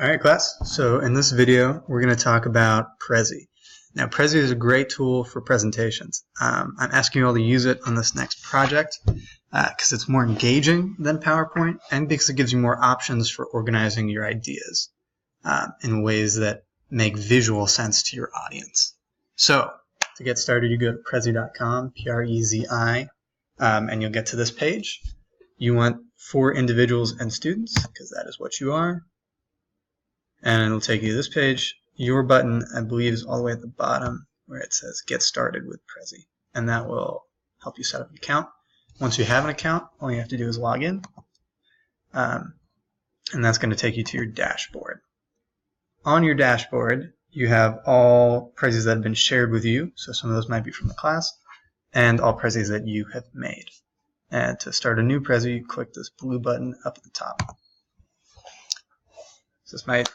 Alright class, so in this video we're going to talk about Prezi. Now Prezi is a great tool for presentations. I'm asking you all to use it on this next project because it's more engaging than PowerPoint and because it gives you more options for organizing your ideas in ways that make visual sense to your audience. So to get started, you go to prezi.com, P-R-E-Z-I, and you'll get to this page. You want for individuals and students because that is what you are. And it'll take you to this page. Your button, I believe, is all the way at the bottom where it says Get Started with Prezi. And that will help you set up an account. Once you have an account, all you have to do is log in. And that's going to take you to your dashboard. On your dashboard, you have all Prezis that have been shared with you. So some of those might be from the class. And all Prezis that you have made. And to start a new Prezi, you click this blue button up at the top. So this might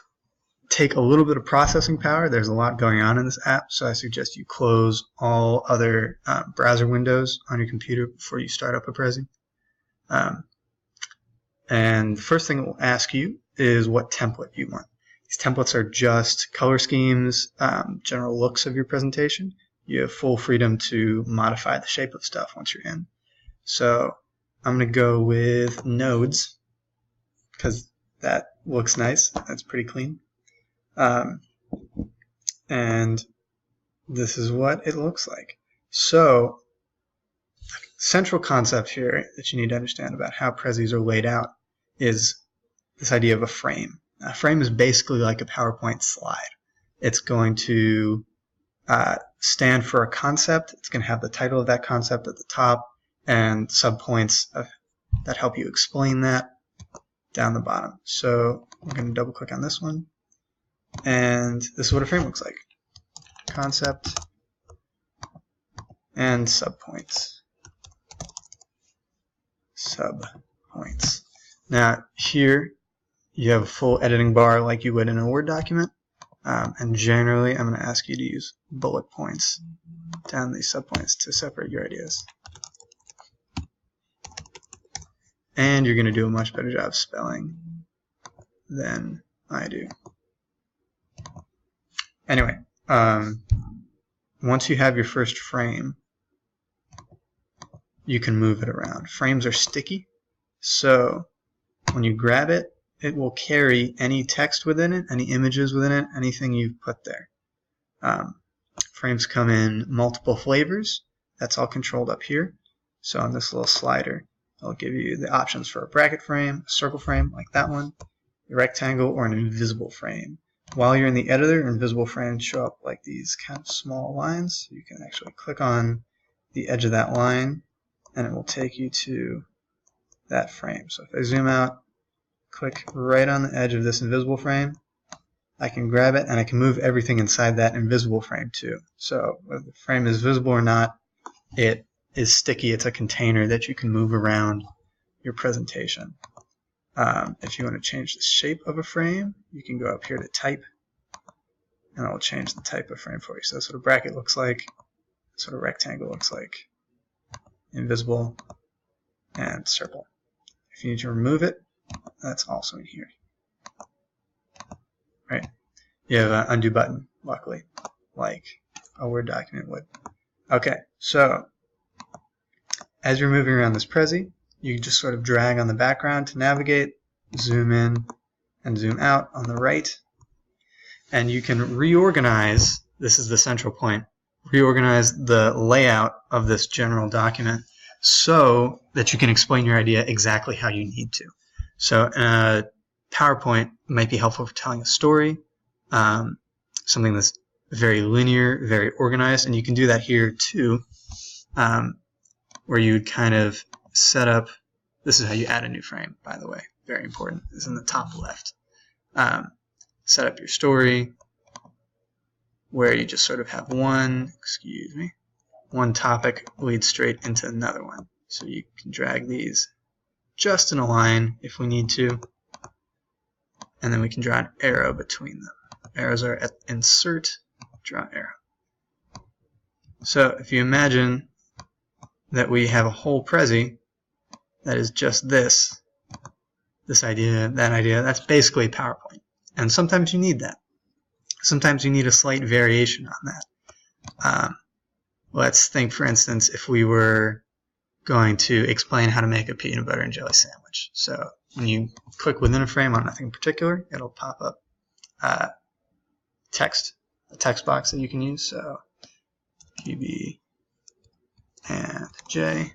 take a little bit of processing power. There's a lot going on in this app, so I suggest you close all other browser windows on your computer before you start up a Prezi. And the first thing it will ask you is what template you want. These templates are just color schemes, general looks of your presentation. You have full freedom to modify the shape of stuff once you're in. So I'm going to go with nodes because that looks nice. That's pretty clean. And this is what it looks like. So, central concept here that you need to understand about how Prezis are laid out is this idea of a frame. A frame is basically like a PowerPoint slide. It's going to stand for a concept. It's going to have the title of that concept at the top and subpoints that help you explain that down the bottom. So we're going to double click on this one. And this is what a frame looks like. Concept and subpoints. Subpoints. Now here you have a full editing bar like you would in a Word document. And generally I'm going to ask you to use bullet points down these subpoints to separate your ideas. And you're going to do a much better job spelling than I do. Anyway, once you have your first frame, you can move it around. Frames are sticky, so when you grab it, it will carry any text within it, any images within it, anything you've put there. Frames come in multiple flavors. That's all controlled up here. So on this little slider, it'll give you the options for a bracket frame, a circle frame like that one, a rectangle, or an invisible frame. While you're in the editor, invisible frames show up like these kind of small lines. You can actually click on the edge of that line and it will take you to that frame. So if I zoom out, click right on the edge of this invisible frame, I can grab it and I can move everything inside that invisible frame too. So whether the frame is visible or not, it is sticky. It's a container that you can move around your presentation. If you want to change the shape of a frame, you can go up here to type, and it will change the type of frame for you. So that's what a bracket looks like, that's what a rectangle looks like, invisible, and circle. If you need to remove it, that's also in here. Right? You have an undo button, luckily, like a Word document would. Okay, so as you're moving around this Prezi, you just sort of drag on the background to navigate, zoom in and zoom out on the right, and you can reorganize, this is the central point, reorganize the layout of this general document so that you can explain your idea exactly how you need to. So PowerPoint might be helpful for telling a story, something that's very linear, very organized, and you can do that here too, where you would kind of set up, this is how you add a new frame, by the way, very important, it's in the top left. Set up your story where you just sort of have one topic leads straight into another one. So you can drag these just in a line if we need to, and then we can draw an arrow between them. Arrows are at insert, draw arrow. So if you imagine that we have a whole Prezi that is just this idea, that idea, that's basically PowerPoint. And sometimes you need that. Sometimes you need a slight variation on that. Let's think, for instance, if we were going to explain how to make a peanut butter and jelly sandwich. So when you click within a frame on nothing in particular, it'll pop up a text box that you can use. So PB and J,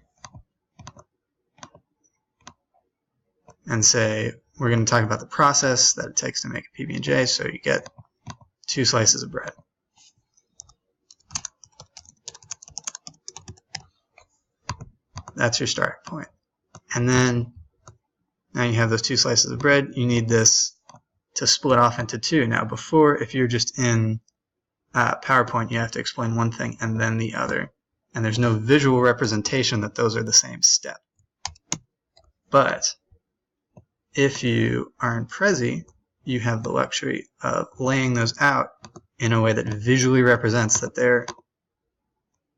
and say we're going to talk about the process that it takes to make a PB and J. So you get 2 slices of bread. That's your starting point. And then now you have those 2 slices of bread. You need this to split off into 2. Now before, if you're just in PowerPoint, you have to explain one thing and then the other. And there's no visual representation that those are the same step. But if you are in Prezi, you have the luxury of laying those out in a way that visually represents that they're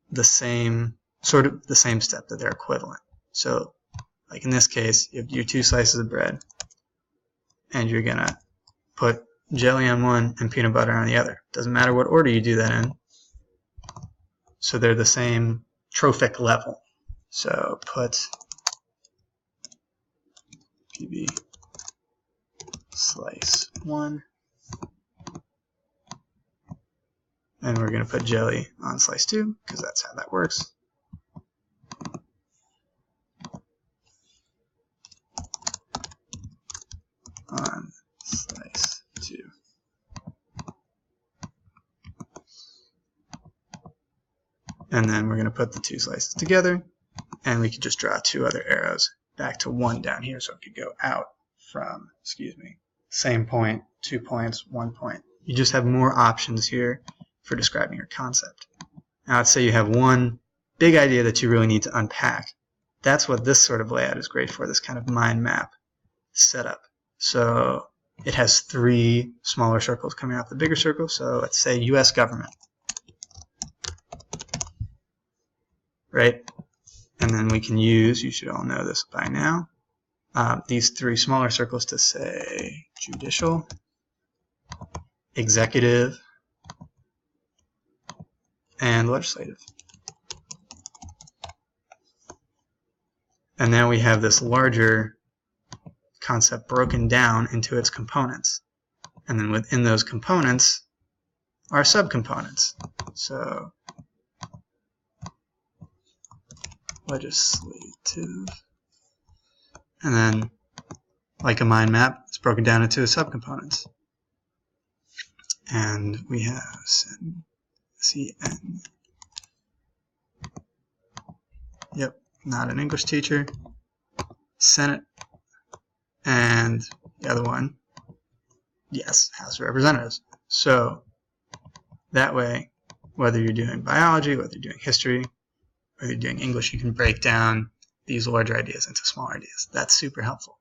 the same, sort of the same step, that they're equivalent. So like in this case, you have your 2 slices of bread, and you're going to put jelly on one and peanut butter on the other. Doesn't matter what order you do that in. So they're the same trophic level. So put PB slice 1, and we're going to put jelly on slice 2 because that's how that works. On slice 2. And then we're going to put the 2 slices together, and we could just draw 2 other arrows back to 1 down here, so it could go out from, same point, 2 points, 1 point. You just have more options here for describing your concept. Now let's say you have one big idea that you really need to unpack. That's what this sort of layout is great for, this kind of mind map setup. So it has 3 smaller circles coming off the bigger circle. So let's say U.S. government, right? And then we can use, you should all know this by now, these 3 smaller circles to say judicial, executive, and legislative. And now we have this larger concept broken down into its components. And then within those components are subcomponents. So legislative. And then, like a mind map, it's broken down into subcomponents. And we have CN. Yep, not an English teacher. Senate. And the other one, yes, House of Representatives. So that way, whether you're doing biology, whether you're doing history, whether you're doing English, you can break down these larger ideas into smaller ideas. That's super helpful.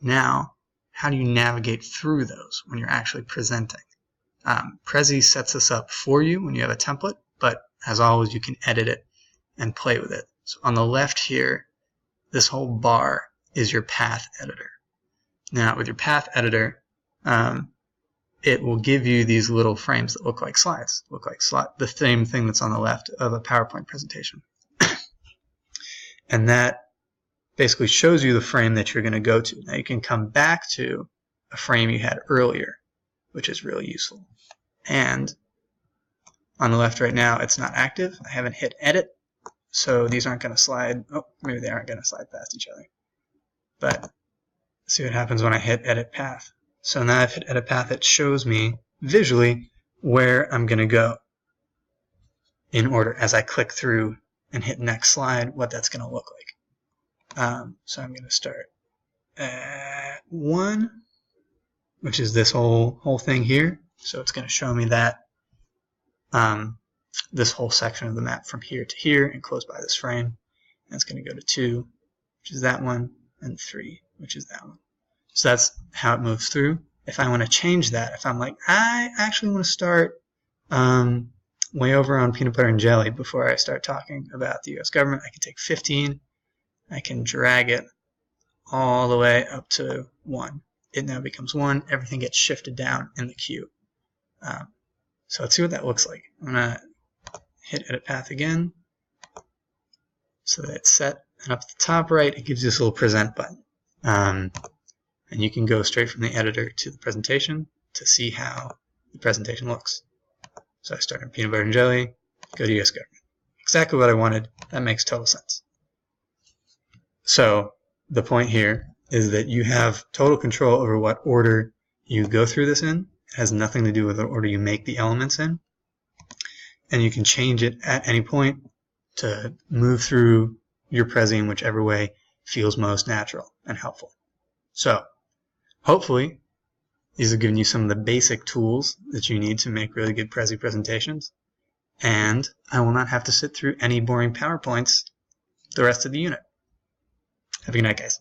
Now, how do you navigate through those when you're actually presenting? Prezi sets this up for you when you have a template, but as always, you can edit it and play with it. So on the left here, this whole bar is your path editor. Now, with your path editor, it will give you these little frames that look like slides, the same thing that's on the left of a PowerPoint presentation. And that basically shows you the frame that you're going to go to. Now, you can come back to a frame you had earlier, which is really useful. And on the left right now, it's not active. I haven't hit edit, so these aren't going to slide. Oh, maybe they aren't going to slide past each other. But see what happens when I hit edit path. So now I've hit edit path. It shows me visually where I'm going to go in order as I click through and hit next slide, what that's going to look like. So I'm going to start at 1, which is this whole thing here. So it's going to show me that this whole section of the map from here to here and close by this frame. And it's going to go to 2, which is that one, and 3, which is that one. So that's how it moves through. If I want to change that, if I'm like, I actually want to start way over on peanut butter and jelly before I start talking about the U.S. government, I can take 15, I can drag it all the way up to 1. it now becomes 1. Everything gets shifted down in the queue. So let's see what that looks like. I'm going to hit edit path again so that it's set. And up at the top right, it gives you this little present button. And you can go straight from the editor to the presentation to see how the presentation looks. So I start in peanut butter and jelly, go to US government. Exactly what I wanted. That makes total sense. So the point here is that you have total control over what order you go through this in. It has nothing to do with the order you make the elements in. And you can change it at any point to move through your Prezi in whichever way feels most natural and helpful. So hopefully these have given you some of the basic tools that you need to make really good Prezi presentations. And I will not have to sit through any boring PowerPoints the rest of the unit. Have a good night, guys.